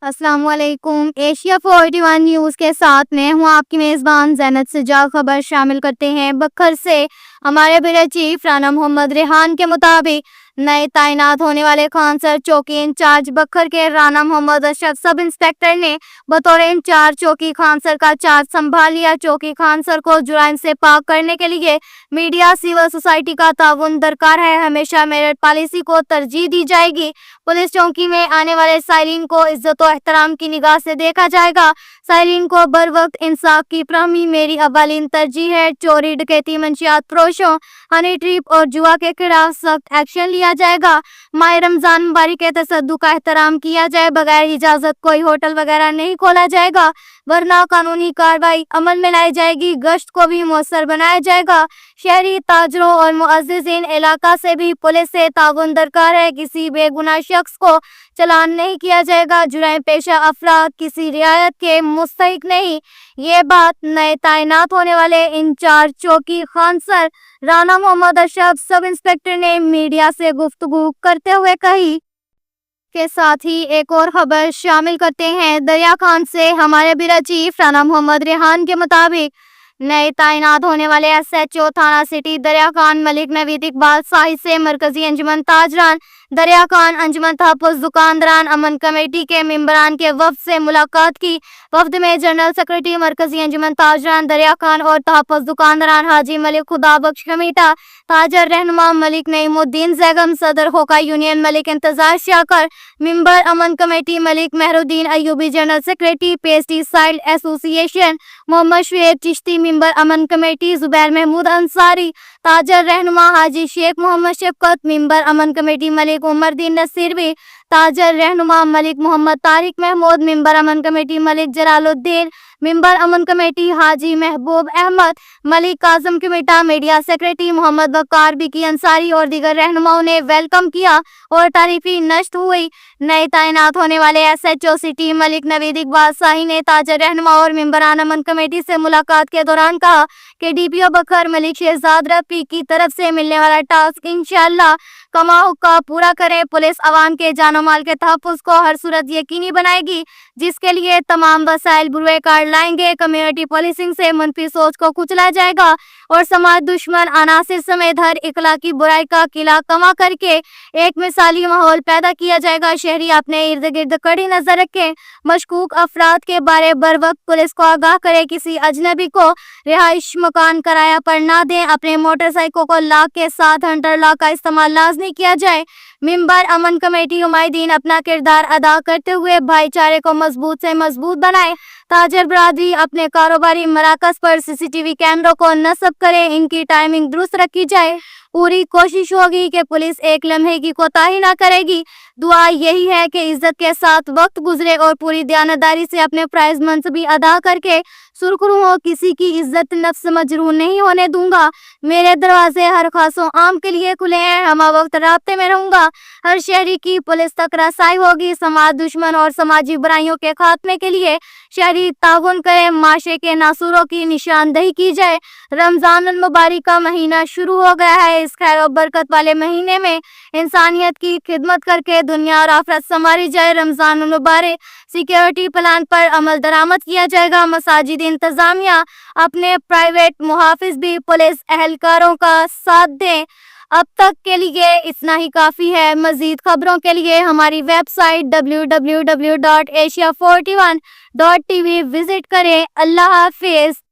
السلام علیکم۔ Asia 41 news کے ساتھ میں ہوں آپ کی میزبان زینت سجا۔ خبر شامل کرتے ہیں بکھر سے۔ ہمارے بیورو چیف رانا محمد ریحان کے مطابق نئے تعینات ہونے والے خانسر چوکی انچارج بکھر کے رانا محمد اشرف سب انسپکٹر نے بطور انچارج چوکی خانسر کا چارج سنبھال لیا۔ چوکی خانسر کو جرائم سے پاک کرنے کے لیے میڈیا سول سوسائٹی کا تعاون درکار ہے۔ ہمیشہ میرٹ پالیسی کو ترجیح دی جائے گی۔ پولیس چوکی میں آنے والے سائرین کو عزت و احترام کی نگاہ سے دیکھا جائے گا۔ سائرین کو بر وقت انصاف کی فراہمی میری اولین ترجیح ہے۔ چوری ڈکیتی منشیات فروشوں ہنی ٹریپ اور جوا کے خلاف سخت ایکشن لیا جائے گا۔ ماہ رمضان مبارک کے تصدق کا احترام کیا جائے۔ بغیر اجازت کوئی ہوٹل وغیرہ نہیں کھولا جائے گا ورنہ قانونی کارروائی عمل میں لائی جائے گی۔ گشت کو بھی مؤثر بنایا جائے گا۔ شہری تاجروں اور معززین علاقہ سے بھی پولیس سے تعاون درکار ہے۔ کسی بے گناہ شخص کو چلان نہیں کیا جائے گا۔ جرائم پیشہ افراد کسی رعایت کے مستحق نہیں۔ یہ بات نئے تعینات ہونے والے انچارج چوکی خانسر رانا محمد اشرف سب انسپکٹر نے میڈیا سے گفتگو کرتے ہوئے کہی۔ کے ساتھ ہی ایک اور خبر شامل کرتے ہیں دریا خان سے۔ ہمارے بیورو چیف رانا محمد ریحان کے مطابق نئے تعینات ہونے والے ایس ایچ او تھانہ سٹی دریا خان ملک نوید اقبال صاحب سے مرکزی انجمن تاجران دریا خان، انجمن تحفظ دکانداران، امن کمیٹی کے ممبران کے وفد سے ملاقات کی۔ وفد میں جنرل سیکرٹری مرکزی انجمن تاجران دریا خان اور تحفظ دکانداران حاجی ملک خدا بخش کمیٹا، تاجر رہنما ملک نعیم الدین زیگم، صدر ہوکا یونین ملک انتظار شاکر، ممبر امن کمیٹی ملک مہر الدین ایوبی، جنرل سیکرٹری پیسٹی سائڈ ایسوسی ایشن محمد شعیب چشتی، ممبر امن کمیٹی زبیر محمود انصاری، تاجر رہنما حاجی شیخ محمد شفقت، ممبر امن کمیٹی ملک عمر الدین نصیروی، تاجر رہنما ملک محمد طارق محمود، ممبر امن کمیٹی ملک جلال الدین، ممبر امن کمیٹی حاجی محبوب احمد، ملک کاظم کمیٹا، میڈیا سیکرٹری محمد وقار بکی انصاری اور دیگر رہنماؤں نے ویلکم کیا اور تعریفی نشست ہوئی۔ نئے تعینات ہونے والے ایس ایچ او سٹی ملک نوید اقبال صاحب نے تاجر رہنما اور ممبران امن کمیٹی سے ملاقات کے دوران کہا کہ ڈی پی او بکھر ملک شہزاد رفیق کی طرف سے ملنے والا ٹاسک انشاءاللہ کما حقہ پورا کریں۔ پولیس عوام کے جان و مال کے تحفظ کو ہر صورت یقینی بنائے گی، جس کے لیے تمام وسائل بروئے کار لائیں گے۔ کمیونٹی پولیسنگ سے منفی سوچ کو کچلا جائے گا اور سماج دشمن عناصر سمیت ہر اخلاقی برائی کا قلعہ کما کر کے ایک مثالی ماحول پیدا کیا جائے گا۔ شہری اپنے ارد گرد کڑی نظر رکھیں، مشکوک افراد کے بارے بر وقت پولیس کو آگاہ کریں، کسی اجنبی کو رہائش مکان کرایہ پر نہ دیں، اپنے موٹر سائیکل کو لاک کے ساتھ ہنٹر لاک کا استعمال لازمی کیا جائے۔ ممبر امن کمیٹی حمائدین اپنا کردار ادا کرتے ہوئے بھائی چارے کو مضبوط سے مضبوط بنائیں۔ تاجر برادری اپنے کاروباری مراکز پر سی سی ٹی وی کیمروں کو نصب کریں، ان کی ٹائمنگ درست رکھی جائے۔ پوری کوشش ہوگی کہ پولیس ایک لمحے کی کوتاہی نہ کرے گی۔ دعا یہی ہے کہ عزت کے ساتھ وقت گزرے اور پوری دیانتداری سے اپنے فرائض منصبی ادا کر کے سرخرو ہو۔ کسی کی عزت نفس مجروح نہیں ہونے دوں گا۔ میرے دروازے ہر خاص و عام کے لیے کھلے ہیں۔ ہمہ وقت رابطے میں رہوں گا۔ ہر شہری کی پولیس تک رسائی ہوگی۔ سماج دشمن اور سماجی برائیوں کے خاتمے کے لیے شہری تعاون کریں، معاشرے کے ناصوروں کی نشاندہی کی جائے۔ رمضان المبارک کا مہینہ شروع ہو گیا ہے۔ اس خیر و برکت والے مہینے میں انسانیت کی خدمت کر کے دنیا اور آخرت سنواری جائے۔ رمضان المبارک سیکیورٹی پلان پر عمل درآمد کیا جائے گا۔ مساجد انتظامیہ اپنے پرائیویٹ محافظ بھی پولیس اہلکاروں کا ساتھ دیں۔ اب تک کے لیے اتنا ہی کافی ہے۔ مزید خبروں کے لیے ہماری ویب سائٹ www.asia41.tv وزٹ کریں۔ اللہ حافظ۔